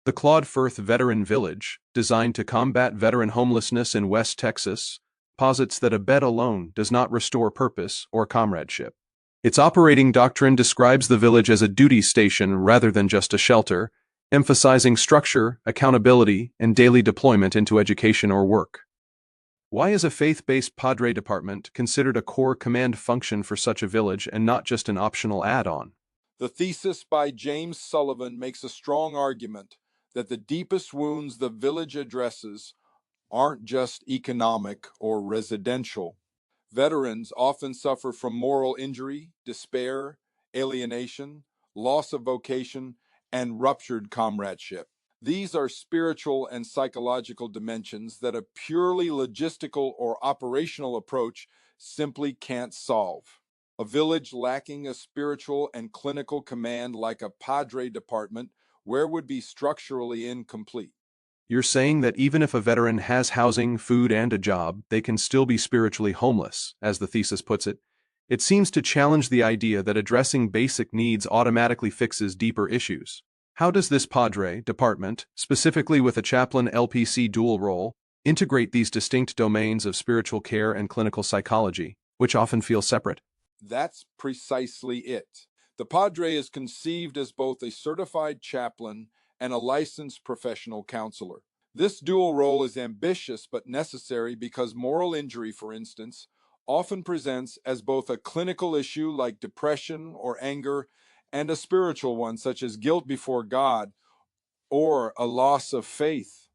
The Claude Firth Veteran Village, designed to combat veteran homelessness in West Texas, posits that a bed alone does not restore purpose or comradeship. Its operating doctrine describes the village as a duty station rather than just a shelter, emphasizing structure, accountability, and daily deployment into education or work. Why is a faith-based Padre department considered a core command function for such a village and not just an optional add-on? The thesis by James Sullivan makes a strong argument that the deepest wounds the village addresses aren't just economic or residential. Veterans often suffer from moral injury, despair, alienation, loss of vocation, and ruptured comradeship. These are spiritual and psychological dimensions that a purely logistical or operational approach simply can't solve. A village lacking a spiritual and clinical command like a Padre department, where would be structurally incomplete? You're saying that even if a veteran has housing, food, and a job, they can still be spiritually homeless, as the thesis puts it. It seems to challenge the idea that addressing basic needs automatically fixes deeper issues. How does this Padre department, specifically with a chaplain LPC dual role, integrate these distinct domains of spiritual care and clinical psychology, which often feel separate? That's precisely it. The Padre is conceived as both a certified chaplain and a licensed professional counselor. This dual role is ambitious but necessary because moral injury, for instance, often presents as both a clinical issue like depression or anger and a spiritual one such as guilt before God or a loss of faith.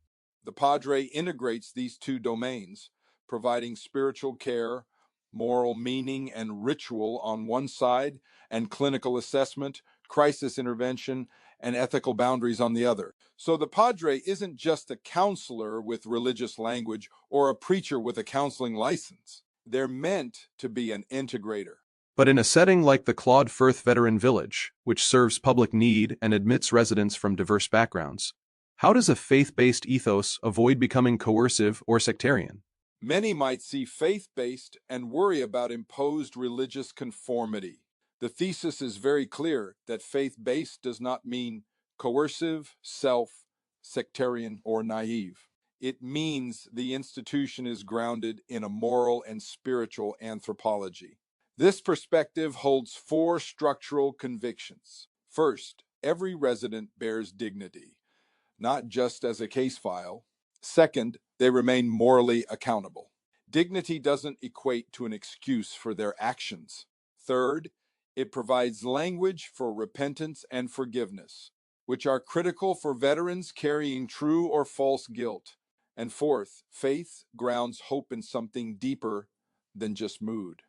The Padre integrates these two domains, providing spiritual care, moral meaning, and ritual on one side, and clinical assessment, crisis intervention, and ethical boundaries on the other. So the Padre isn't just a counselor with religious language or a preacher with a counseling license. They're meant to be an integrator. But in a setting like the Claude Firth Veteran Village, which serves public need and admits residents from diverse backgrounds, how does a faith-based ethos avoid becoming coercive or sectarian? Many might see faith-based and worry about imposed religious conformity. The thesis is very clear that faith-based does not mean coercive, sectarian, or naive. It means the institution is grounded in a moral and spiritual anthropology. This perspective holds four structural convictions. First, every resident bears dignity, not just as a case file. Second, they remain morally accountable. Dignity doesn't equate to an excuse for their actions. Third, it provides language for repentance and forgiveness, which are critical for veterans carrying true or false guilt. And fourth, faith grounds hope in something deeper than just mood.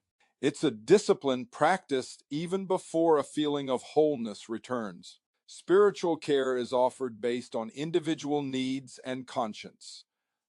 It's a discipline practiced even before a feeling of wholeness returns. Spiritual care is offered based on individual needs and conscience,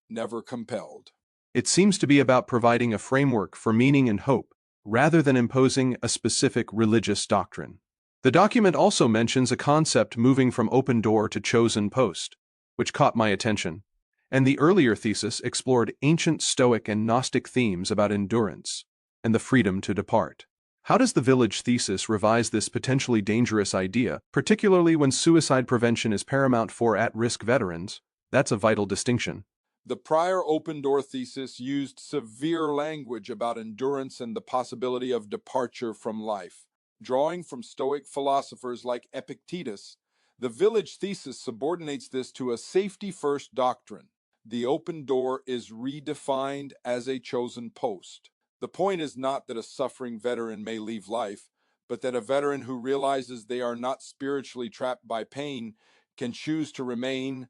never compelled. It seems to be about providing a framework for meaning and hope, rather than imposing a specific religious doctrine. The document also mentions a concept moving from open door to chosen post, which caught my attention, and the earlier thesis explored ancient Stoic and Gnostic themes about endurance and the freedom to depart. How does the village thesis revise this potentially dangerous idea, particularly when suicide prevention is paramount for at-risk veterans? That's a vital distinction. The prior open door thesis used severe language about endurance and the possibility of departure from life. Drawing from Stoic philosophers like Epictetus, the village thesis subordinates this to a safety-first doctrine. The open door is redefined as a chosen post. The point is not that a suffering veteran may leave life, but that a veteran who realizes they are not spiritually trapped by pain can choose to remain,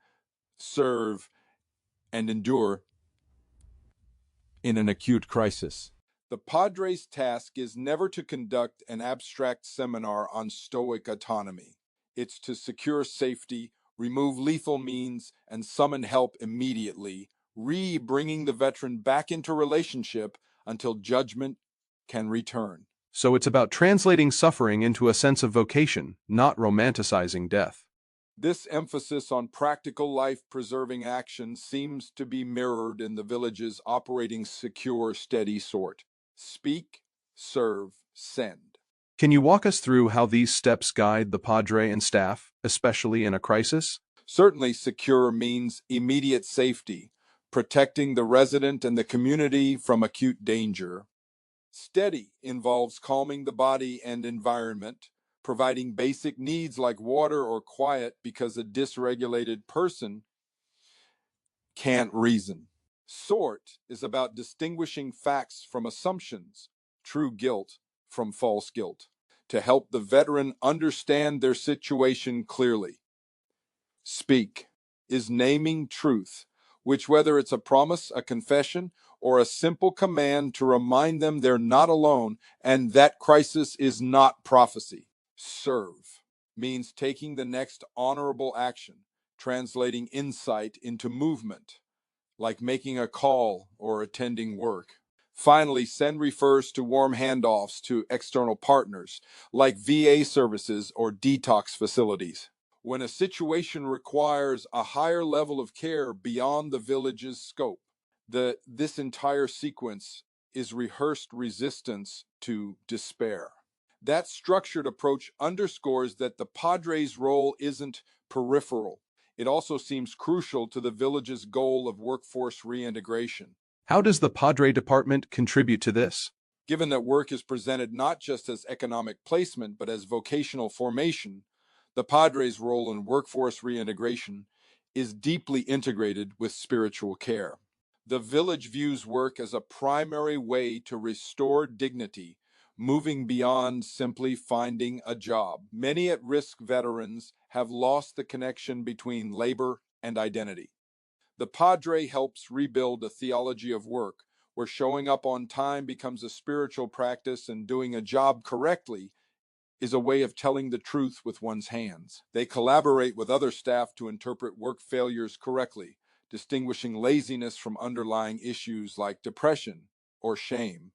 serve, and endure in an acute crisis. The Padre's task is never to conduct an abstract seminar on Stoic autonomy. It's to secure safety, remove lethal means, and summon help immediately, bringing the veteran back into relationship until judgment can return. So it's about translating suffering into a sense of vocation, not romanticizing death. This emphasis on practical life-preserving action seems to be mirrored in the village's operating secure, steady sort. Speak, serve, send. Can you walk us through how these steps guide the Padre and staff, especially in a crisis? Certainly, secure means immediate safety, protecting the resident and the community from acute danger. Steady involves calming the body and environment, providing basic needs like water or quiet because a dysregulated person can't reason. Sort is about distinguishing facts from assumptions, true guilt from false guilt, to help the veteran understand their situation clearly. Speak is naming truth, which, whether it's a promise, a confession, or a simple command to remind them they're not alone and that crisis is not prophecy. Serve means taking the next honorable action, translating insight into movement, like making a call or attending work. Finally, send refers to warm handoffs to external partners, like VA services or detox facilities. When a situation requires a higher level of care beyond the village's scope, this entire sequence is rehearsed resistance to despair. That structured approach underscores that the Padre's role isn't peripheral. It also seems crucial to the village's goal of workforce reintegration. How does the Padre Department contribute to this? Given that work is presented not just as economic placement, but as vocational formation, the Padre's role in workforce reintegration is deeply integrated with spiritual care. The village views work as a primary way to restore dignity, moving beyond simply finding a job. Many at-risk veterans have lost the connection between labor and identity. The Padre helps rebuild a theology of work where showing up on time becomes a spiritual practice and doing a job correctly is a way of telling the truth with one's hands. They collaborate with other staff to interpret work failures correctly, distinguishing laziness from underlying issues like depression or shame.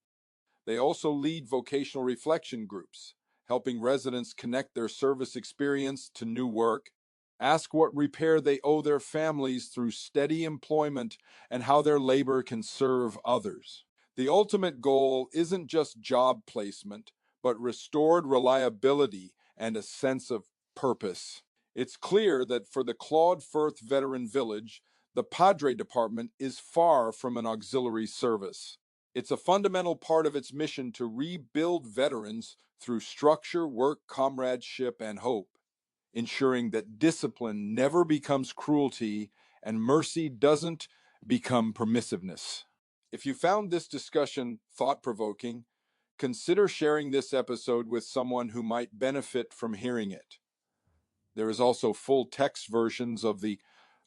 They also lead vocational reflection groups, helping residents connect their service experience to new work, ask what repair they owe their families through steady employment, and how their labor can serve others. The ultimate goal isn't just job placement, but restored reliability and a sense of purpose. It's clear that for the Claude Firth Veteran Village, the Padre Department is far from an auxiliary service. It's a fundamental part of its mission to rebuild veterans through structure, work, comradeship, and hope, ensuring that discipline never becomes cruelty and mercy doesn't become permissiveness. If you found this discussion thought-provoking, consider sharing this episode with someone who might benefit from hearing it. There is also full text versions of the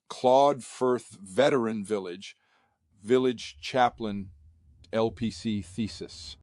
Claude Firth Veteran Village Chaplain LPC thesis.